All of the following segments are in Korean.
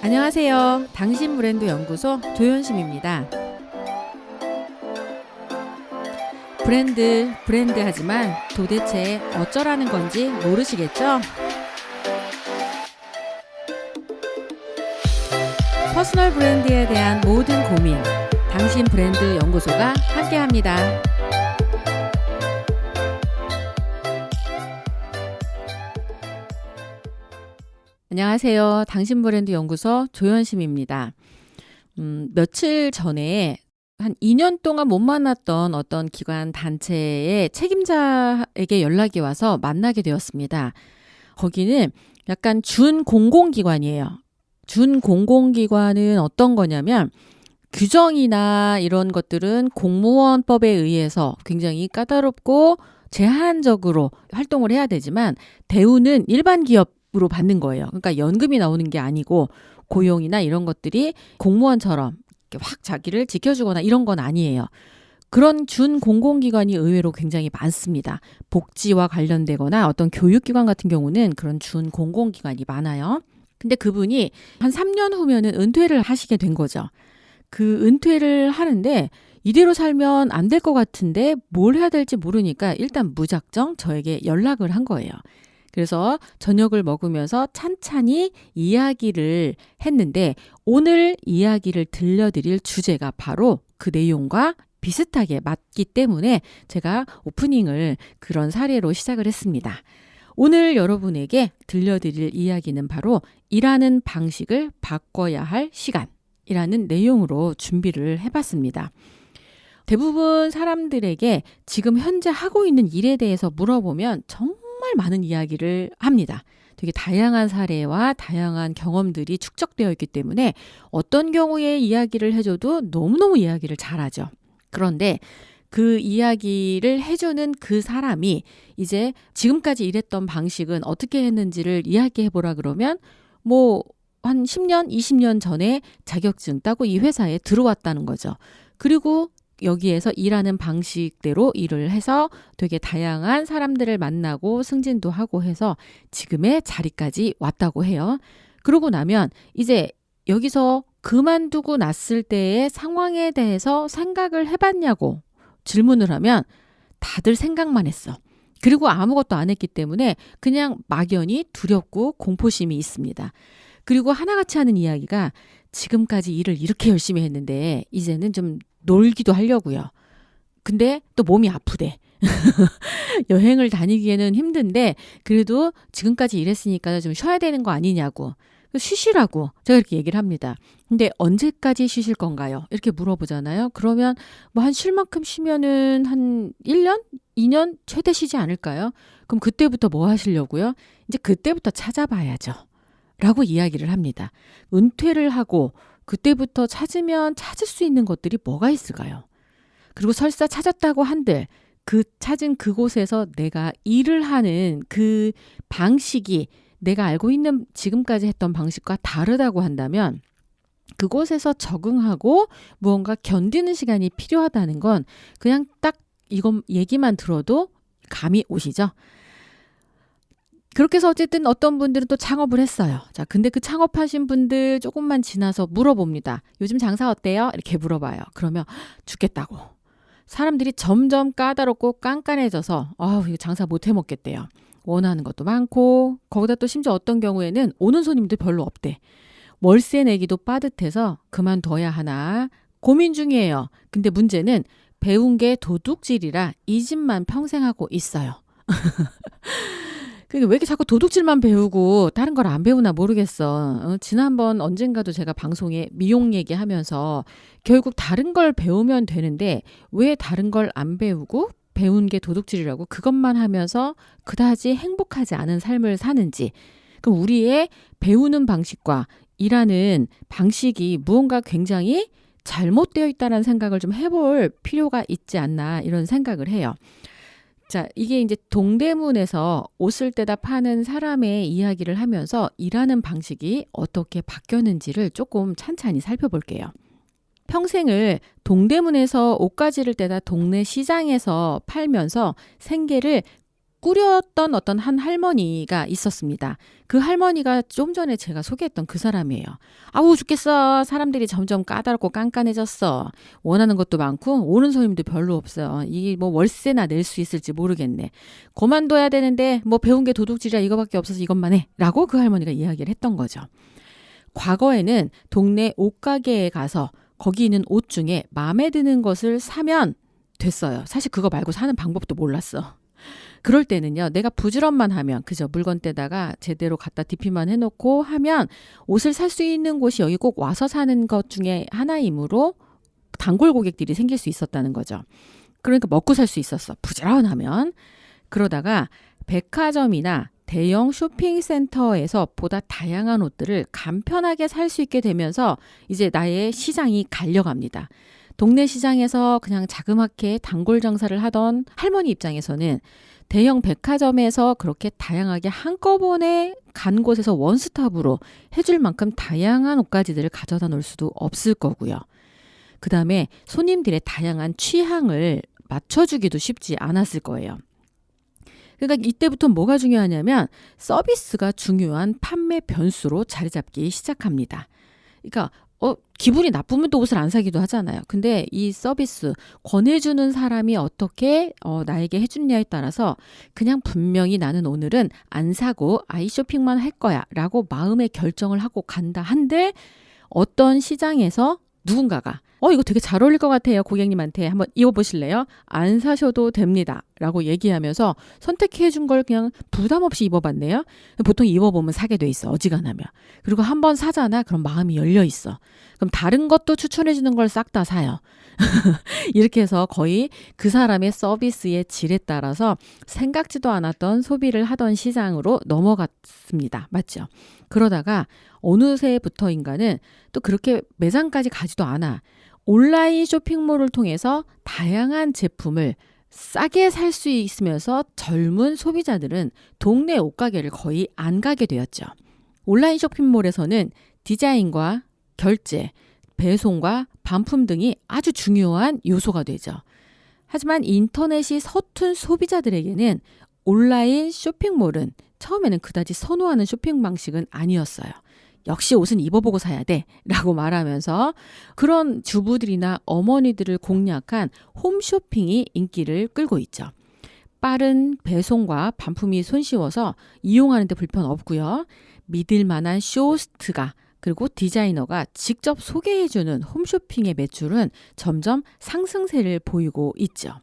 안녕하세요. 당신 브랜드 연구소 조연심입니다. 브랜드 하지만 도대체 어쩌라는 건지 모르시겠죠? 퍼스널 브랜드에 대한 모든 고민, 당신 브랜드 연구소가 함께합니다. 안녕하세요. 당신 브랜드 연구소 조연심입니다. 며칠 전에 한 2년 동안 못 만났던 어떤 기관 단체의 책임자에게 연락이 와서 만나게 되었습니다. 거기는 약간 준공공기관이에요. 준공공기관은 어떤 거냐면 규정이나 이런 것들은 공무원법에 의해서 굉장히 까다롭고 제한적으로 활동을 해야 되지만 대우는 일반 기업으로 받는 거예요. 그러니까 연금이 나오는 게 아니고 고용이나 이런 것들이 공무원처럼 확 자기를 지켜주거나 이런 건 아니에요. 그런 준공공기관이 의외로 굉장히 많습니다. 복지와 관련되거나 어떤 교육기관 같은 경우는 그런 준공공기관이 많아요. 근데 그분이 한 3년 후면은 은퇴를 하시게 된 거죠. 그 은퇴를 하는데 이대로 살면 안 될 것 같은데 뭘 해야 될지 모르니까 일단 무작정 저에게 연락을 한 거예요. 그래서 저녁을 먹으면서 찬찬히 이야기를 했는데 오늘 이야기를 들려드릴 주제가 바로 그 내용과 비슷하게 맞기 때문에 제가 오프닝을 그런 사례로 시작을 했습니다. 오늘 여러분에게 들려드릴 이야기는 바로 일하는 방식을 바꿔야 할 시간이라는 내용으로 준비를 해봤습니다. 대부분 사람들에게 지금 현재 하고 있는 일에 대해서 물어보면 정말 많은 이야기를 합니다. 되게 다양한 사례와 다양한 경험들이 축적되어 있기 때문에 어떤 경우에 이야기를 해줘도 너무너무 이야기를 잘하죠. 그런데 그 이야기를 해주는 그 사람이 이제 지금까지 일했던 방식은 어떻게 했는지를 이야기해보라 그러면 한 10년, 20년 전에 자격증 따고 이 회사에 들어왔다는 거죠. 그리고 여기에서 일하는 방식대로 일을 해서 되게 다양한 사람들을 만나고 승진도 하고 해서 지금의 자리까지 왔다고 해요. 그러고 나면 이제 여기서 그만두고 났을 때의 상황에 대해서 생각을 해봤냐고 질문을 하면 다들 생각만 했어. 그리고 아무것도 안 했기 때문에 그냥 막연히 두렵고 공포심이 있습니다. 그리고 하나같이 하는 이야기가 지금까지 일을 이렇게 열심히 했는데 이제는 좀 놀기도 하려고요. 근데 또 몸이 아프대. 여행을 다니기에는 힘든데 그래도 지금까지 일했으니까 좀 쉬어야 되는 거 아니냐고. 쉬시라고 제가 이렇게 얘기를 합니다. 근데 언제까지 쉬실 건가요? 이렇게 물어보잖아요. 그러면 한 쉴 만큼 쉬면은 한 1년? 2년 최대 쉬지 않을까요? 그럼 그때부터 뭐 하시려고요? 이제 그때부터 찾아봐야죠. 라고 이야기를 합니다. 은퇴를 하고 그때부터 찾으면 찾을 수 있는 것들이 뭐가 있을까요? 그리고 설사 찾았다고 한들 그 찾은 그곳에서 내가 일을 하는 그 방식이 내가 알고 있는 지금까지 했던 방식과 다르다고 한다면 그곳에서 적응하고 무언가 견디는 시간이 필요하다는 건 그냥 딱 이건 얘기만 들어도 감이 오시죠? 그렇게 해서 어쨌든 어떤 분들은 또 창업을 했어요. 자, 근데 그 창업하신 분들 조금만 지나서 물어봅니다. 요즘 장사 어때요? 이렇게 물어봐요. 그러면 죽겠다고. 사람들이 점점 까다롭고 깐깐해져서 이거 장사 못 해먹겠대요. 원하는 것도 많고 거기다 또 심지어 어떤 경우에는 오는 손님들 별로 없대. 월세 내기도 빠듯해서 그만둬야 하나 고민 중이에요. 근데 문제는 배운 게 도둑질이라 이 집만 평생 하고 있어요. 왜 이렇게 자꾸 도둑질만 배우고 다른 걸 안 배우나 모르겠어. 지난번 언젠가도 제가 방송에 미용 얘기하면서 결국 다른 걸 배우면 되는데 왜 다른 걸 안 배우고 배운 게 도둑질이라고 그것만 하면서 그다지 행복하지 않은 삶을 사는지. 그럼 우리의 배우는 방식과 일하는 방식이 무언가 굉장히 잘못되어 있다는 생각을 좀 해볼 필요가 있지 않나 이런 생각을 해요. 자, 이게 이제 동대문에서 옷을 떼다 파는 사람의 이야기를 하면서 일하는 방식이 어떻게 바뀌었는지를 조금 찬찬히 살펴볼게요. 평생을 동대문에서 옷가지를 떼다 동네 시장에서 팔면서 생계를 꾸렸던 어떤 한 할머니가 있었습니다. 그 할머니가 좀 전에 제가 소개했던 그 사람이에요. 아우 죽겠어. 사람들이 점점 까다롭고 깐깐해졌어. 원하는 것도 많고 오는 손님도 별로 없어. 이게 뭐 월세나 낼 수 있을지 모르겠네. 그만둬야 되는데 뭐 배운 게 도둑질이야 이거밖에 없어서 이것만 해. 라고 그 할머니가 이야기를 했던 거죠. 과거에는 동네 옷가게에 가서 거기 있는 옷 중에 마음에 드는 것을 사면 됐어요. 사실 그거 말고 사는 방법도 몰랐어. 그럴 때는요, 내가 부지런만 하면, 그죠? 물건대다가 제대로 갖다 디피만 해놓고 하면 옷을 살 수 있는 곳이 여기 꼭 와서 사는 것 중에 하나이므로 단골 고객들이 생길 수 있었다는 거죠. 그러니까 먹고 살 수 있었어. 부지런하면. 그러다가 백화점이나 대형 쇼핑센터에서 보다 다양한 옷들을 간편하게 살 수 있게 되면서 이제 나의 시장이 갈려갑니다. 동네 시장에서 그냥 자그맣게 단골 장사를 하던 할머니 입장에서는 대형 백화점에서 그렇게 다양하게 한꺼번에 간 곳에서 원스톱으로 해줄 만큼 다양한 옷가지들을 가져다 놓을 수도 없을 거고요. 그 다음에 손님들의 다양한 취향을 맞춰주기도 쉽지 않았을 거예요. 그러니까 이때부터 뭐가 중요하냐면 서비스가 중요한 판매 변수로 자리 잡기 시작합니다. 그러니까 기분이 나쁘면 또 옷을 안 사기도 하잖아요. 근데 이 서비스 권해주는 사람이 어떻게 나에게 해주느냐에 따라서 그냥 분명히 나는 오늘은 안 사고 아이 쇼핑만 할 거야 라고 마음의 결정을 하고 간다 한들 어떤 시장에서 누군가가 이거 되게 잘 어울릴 것 같아요. 고객님한테 한번 입어보실래요? 안 사셔도 됩니다. 라고 얘기하면서 선택해 준 걸 그냥 부담 없이 입어봤네요. 보통 입어보면 사게 돼 있어. 어지간하면. 그리고 한번 사잖아. 그럼 마음이 열려 있어. 그럼 다른 것도 추천해 주는 걸 싹 다 사요. 이렇게 해서 거의 그 사람의 서비스의 질에 따라서 생각지도 않았던 소비를 하던 시장으로 넘어갔습니다. 맞죠? 그러다가 어느새부터인가는 또 그렇게 매장까지 가지도 않아. 온라인 쇼핑몰을 통해서 다양한 제품을 싸게 살 수 있으면서 젊은 소비자들은 동네 옷가게를 거의 안 가게 되었죠. 온라인 쇼핑몰에서는 디자인과 결제, 배송과 반품 등이 아주 중요한 요소가 되죠. 하지만 인터넷이 서툰 소비자들에게는 온라인 쇼핑몰은 처음에는 그다지 선호하는 쇼핑 방식은 아니었어요. 역시 옷은 입어보고 사야 돼 라고 말하면서 그런 주부들이나 어머니들을 공략한 홈쇼핑이 인기를 끌고 있죠. 빠른 배송과 반품이 손쉬워서 이용하는 데 불편 없고요. 믿을 만한 쇼호스트가 그리고 디자이너가 직접 소개해주는 홈쇼핑의 매출은 점점 상승세를 보이고 있죠.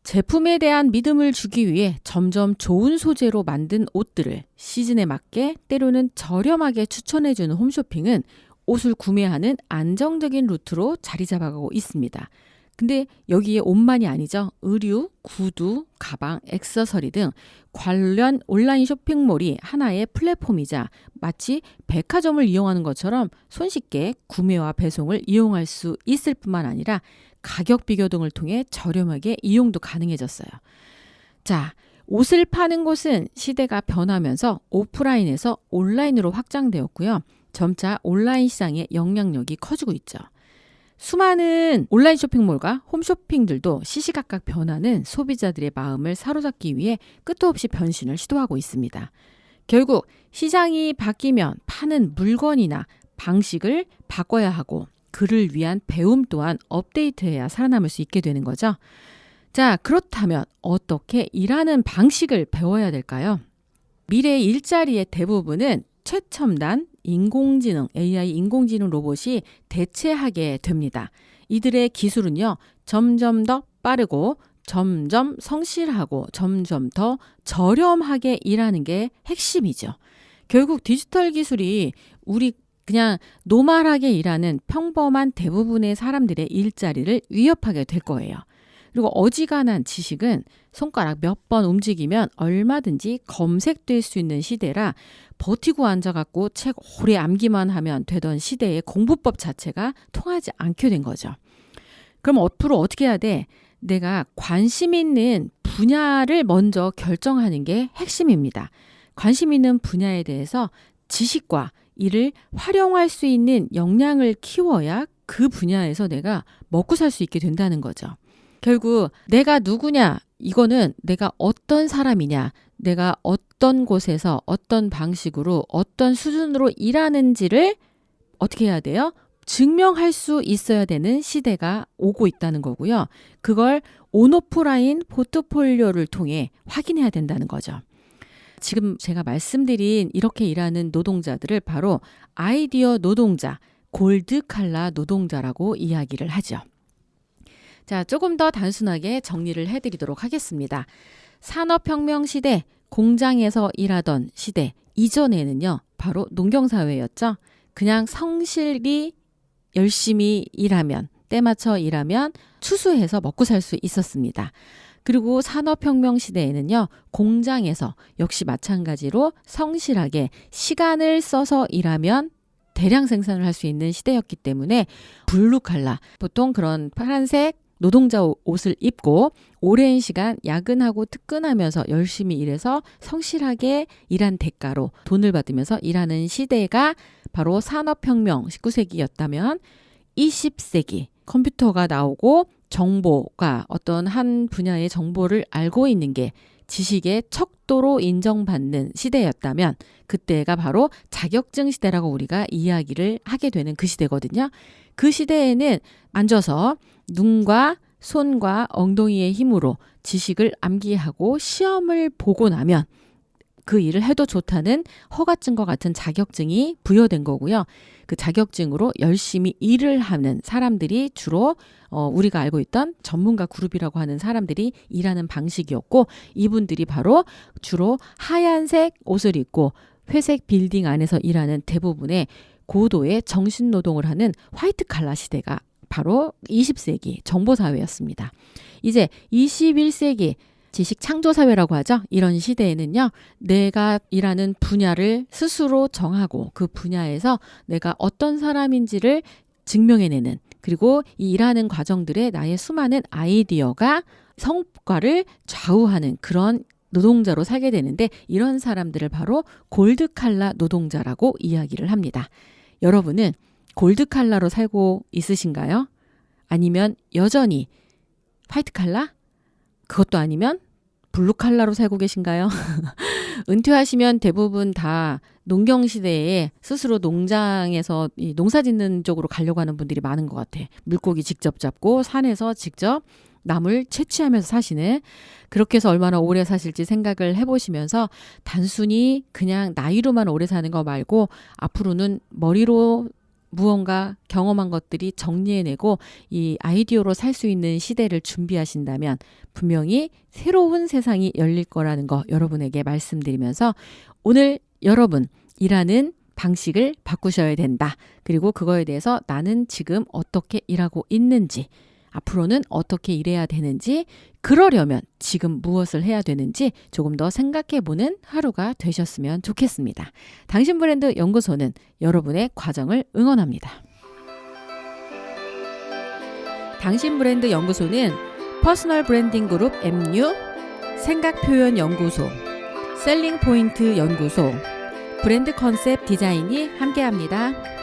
제품에 대한 믿음을 주기 위해 점점 좋은 소재로 만든 옷들을 시즌에 맞게 때로는 저렴하게 추천해주는 홈쇼핑은 옷을 구매하는 안정적인 루트로 자리 잡아가고 있습니다. 근데 여기에 옷만이 아니죠. 의류, 구두, 가방, 액세서리 등 관련 온라인 쇼핑몰이 하나의 플랫폼이자 마치 백화점을 이용하는 것처럼 손쉽게 구매와 배송을 이용할 수 있을 뿐만 아니라 가격 비교 등을 통해 저렴하게 이용도 가능해졌어요. 자, 옷을 파는 곳은 시대가 변하면서 오프라인에서 온라인으로 확장되었고요. 점차 온라인 시장의 영향력이 커지고 있죠. 수많은 온라인 쇼핑몰과 홈쇼핑들도 시시각각 변하는 소비자들의 마음을 사로잡기 위해 끝도 없이 변신을 시도하고 있습니다. 결국 시장이 바뀌면 파는 물건이나 방식을 바꿔야 하고 그를 위한 배움 또한 업데이트해야 살아남을 수 있게 되는 거죠. 자, 그렇다면 어떻게 일하는 방식을 배워야 될까요? 미래의 일자리의 대부분은 최첨단 인공지능, AI 인공지능 로봇이 대체하게 됩니다. 이들의 기술은요, 점점 더 빠르고 점점 성실하고 점점 더 저렴하게 일하는 게 핵심이죠. 결국 디지털 기술이 우리 그냥 노멀하게 일하는 평범한 대부분의 사람들의 일자리를 위협하게 될 거예요. 그리고 어지간한 지식은 손가락 몇 번 움직이면 얼마든지 검색될 수 있는 시대라 버티고 앉아갖고 책 오래 암기만 하면 되던 시대의 공부법 자체가 통하지 않게 된 거죠. 그럼 앞으로 어떻게 해야 돼? 내가 관심 있는 분야를 먼저 결정하는 게 핵심입니다. 관심 있는 분야에 대해서 지식과 이를 활용할 수 있는 역량을 키워야 그 분야에서 내가 먹고 살 수 있게 된다는 거죠. 결국 내가 누구냐 이거는 내가 어떤 사람이냐, 내가 어떤 곳에서 어떤 방식으로 어떤 수준으로 일하는지를 어떻게 해야 돼요? 증명할 수 있어야 되는 시대가 오고 있다는 거고요. 그걸 온오프라인 포트폴리오를 통해 확인해야 된다는 거죠. 지금 제가 말씀드린 이렇게 일하는 노동자들을 바로 아이디어 노동자, 골드 칼라 노동자라고 이야기를 하죠. 자, 조금 더 단순하게 정리를 해드리도록 하겠습니다. 산업혁명 시대, 공장에서 일하던 시대 이전에는요, 바로 농경사회였죠. 그냥 성실히 열심히 일하면, 때 맞춰 일하면 추수해서 먹고 살 수 있었습니다. 그리고 산업혁명 시대에는요, 공장에서 역시 마찬가지로 성실하게 시간을 써서 일하면 대량 생산을 할 수 있는 시대였기 때문에 블루칼라, 보통 그런 파란색 노동자 옷을 입고 오랜 시간 야근하고 특근하면서 열심히 일해서 성실하게 일한 대가로 돈을 받으면서 일하는 시대가 바로 산업혁명 19세기였다면 20세기 컴퓨터가 나오고 정보가 어떤 한 분야의 정보를 알고 있는 게 지식의 척도로 인정받는 시대였다면 그때가 바로 자격증 시대라고 우리가 이야기를 하게 되는 그 시대거든요. 그 시대에는 앉아서 눈과 손과 엉덩이의 힘으로 지식을 암기하고 시험을 보고 나면 그 일을 해도 좋다는 허가증과 같은 자격증이 부여된 거고요. 그 자격증으로 열심히 일을 하는 사람들이 주로 우리가 알고 있던 전문가 그룹이라고 하는 사람들이 일하는 방식이었고, 이분들이 바로 주로 하얀색 옷을 입고 회색 빌딩 안에서 일하는 대부분의 고도의 정신노동을 하는 화이트 칼라 시대가 바로 20세기 정보사회였습니다. 이제 21세기 지식 창조사회라고 하죠. 이런 시대에는요, 내가 일하는 분야를 스스로 정하고 그 분야에서 내가 어떤 사람인지를 증명해내는, 그리고 이 일하는 과정들에 나의 수많은 아이디어가 성과를 좌우하는 그런 노동자로 살게 되는데, 이런 사람들을 바로 골드칼라 노동자라고 이야기를 합니다. 여러분은 골드칼라로 살고 있으신가요? 아니면 여전히 화이트칼라? 그것도 아니면 블루칼라로 살고 계신가요? 은퇴하시면 대부분 다 농경시대에 스스로 농장에서 농사 짓는 쪽으로 가려고 하는 분들이 많은 것 같아. 물고기 직접 잡고 산에서 직접 나물 채취하면서 사시는, 그렇게 해서 얼마나 오래 사실지 생각을 해보시면서 단순히 그냥 나이로만 오래 사는 거 말고 앞으로는 머리로 무언가 경험한 것들이 정리해내고 이 아이디어로 살 수 있는 시대를 준비하신다면 분명히 새로운 세상이 열릴 거라는 거 여러분에게 말씀드리면서, 오늘 여러분 일하는 방식을 바꾸셔야 된다. 그리고 그거에 대해서 나는 지금 어떻게 일하고 있는지, 앞으로는 어떻게 일해야 되는지, 그러려면 지금 무엇을 해야 되는지 조금 더 생각해보는 하루가 되셨으면 좋겠습니다. 당신 브랜드 연구소는 여러분의 과정을 응원합니다. 당신 브랜드 연구소는 퍼스널 브랜딩 그룹 MU, 생각표현 연구소, 셀링 포인트 연구소, 브랜드 컨셉 디자인이 함께합니다.